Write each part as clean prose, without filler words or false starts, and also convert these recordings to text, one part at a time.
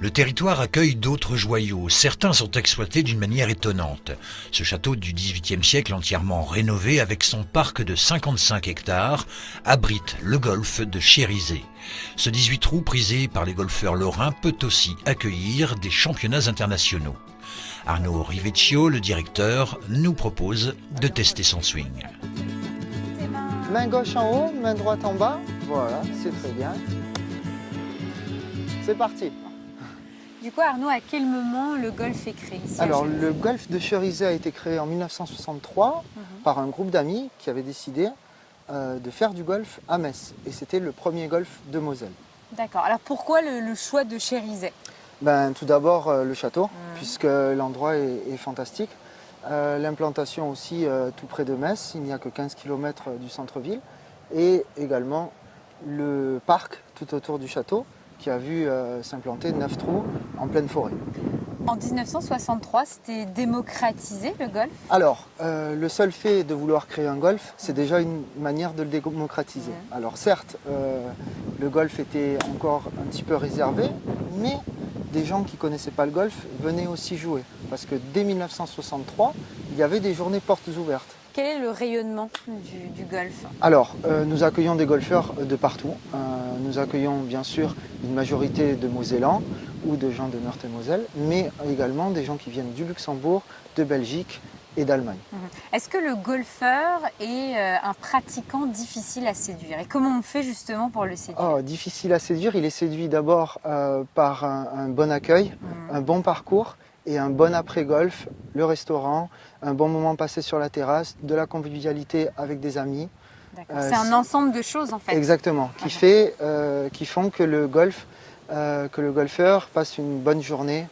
Le territoire accueille d'autres joyaux. Certains sont exploités d'une manière étonnante. Ce château du XVIIIe siècle, entièrement rénové avec son parc de 55 hectares, abrite le golfe de Chérisey. Ce 18 trous prisé par les golfeurs lorrains peut aussi accueillir des championnats internationaux. Arnaud Rivecchio, le directeur, nous propose de tester son swing. Main gauche en haut, main droite en bas. Voilà, c'est très bien. C'est parti. Du coup, Arnaud, à quel moment le golf est créé ici? Alors, le golf de Chérisey a été créé en 1963 par un groupe d'amis qui avait décidé de faire du golf à Metz. Et c'était le premier golf de Moselle. D'accord. Alors, pourquoi le choix de Chérisey? Tout d'abord, le château, puisque l'endroit est fantastique. L'implantation aussi tout près de Metz, il n'y a que 15 km du centre-ville. Et également le parc tout autour du château, qui a vu s'implanter 9 trous en pleine forêt. En 1963, c'était démocratisé le golf? Alors, le seul fait de vouloir créer un golf, c'est déjà une manière de le démocratiser. Alors certes, le golf était encore un petit peu réservé, mais des gens qui ne connaissaient pas le golf venaient aussi jouer. Parce que dès 1963, il y avait des journées portes ouvertes. Quel est le rayonnement du golf? Alors, nous accueillons des golfeurs de partout. Nous accueillons bien sûr une majorité de Mosellans ou de gens de Meurthe-et-Moselle, mais également des gens qui viennent du Luxembourg, de Belgique et d'Allemagne. Est-ce que le golfeur est un pratiquant difficile à séduire? Et comment on fait justement pour le séduire? Difficile à séduire, il est séduit d'abord par un bon accueil, un bon parcours et un bon après-golf, le restaurant, un bon moment passé sur la terrasse, de la convivialité avec des amis. C'est un ensemble de choses en fait. Exactement, qui font que le golfeur passe une bonne journée,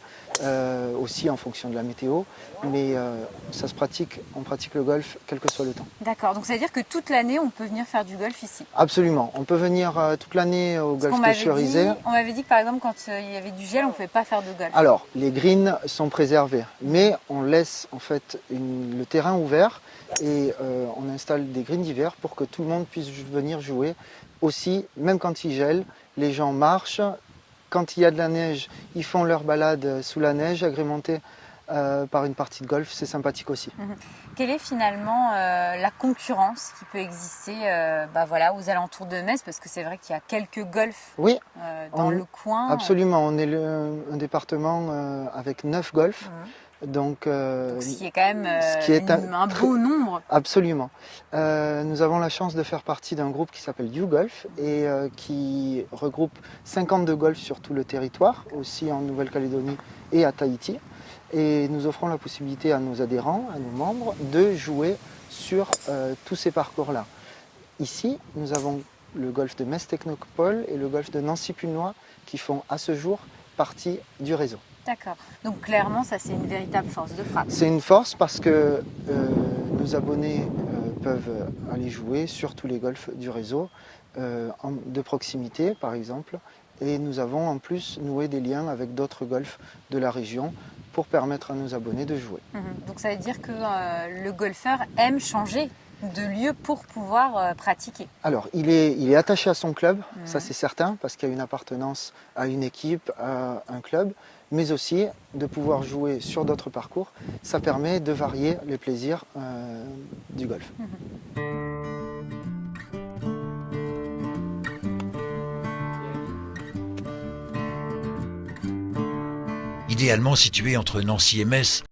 aussi en fonction de la météo, mais on pratique le golf quel que soit le temps. D'accord, donc ça veut dire que toute l'année on peut venir faire du golf ici? Absolument, on peut venir toute l'année au golf de Chérisey. On m'avait dit que par exemple quand il y avait du gel on ne pouvait pas faire de golf. Alors, les greens sont préservés, mais on laisse en fait le terrain ouvert et on installe des greens d'hiver pour que tout le monde puisse venir jouer aussi, même quand il gèle, les gens marchent. Quand il y a de la neige, ils font leur balade sous la neige, agrémentée par une partie de golf. C'est sympathique aussi. Quelle est finalement la concurrence qui peut exister aux alentours de Metz? Parce que c'est vrai qu'il y a quelques golfs dans le coin. Absolument, on est un département avec 9 golfs. Donc, ce qui est quand même un beau nombre. Absolument. Nous avons la chance de faire partie d'un groupe qui s'appelle YouGolf et qui regroupe 52 golfs sur tout le territoire, aussi en Nouvelle-Calédonie et à Tahiti. Et nous offrons la possibilité à nos adhérents, à nos membres, de jouer sur tous ces parcours-là. Ici, nous avons le golf de Metz Technopole et le golf de Nancy-Pulnoy qui font à ce jour partie du réseau. D'accord. Donc clairement, ça c'est une véritable force de frappe. C'est une force parce que nos abonnés peuvent aller jouer sur tous les golfs du réseau, de proximité par exemple. Et nous avons en plus noué des liens avec d'autres golfs de la région pour permettre à nos abonnés de jouer. Donc ça veut dire que le golfeur aime changer de lieu pour pouvoir pratiquer. Alors, il est attaché à son club, ça c'est certain, parce qu'il y a une appartenance à une équipe, à un club, mais aussi de pouvoir jouer sur d'autres parcours. Ça permet de varier les plaisirs du golf. Idéalement situé entre Nancy et Metz,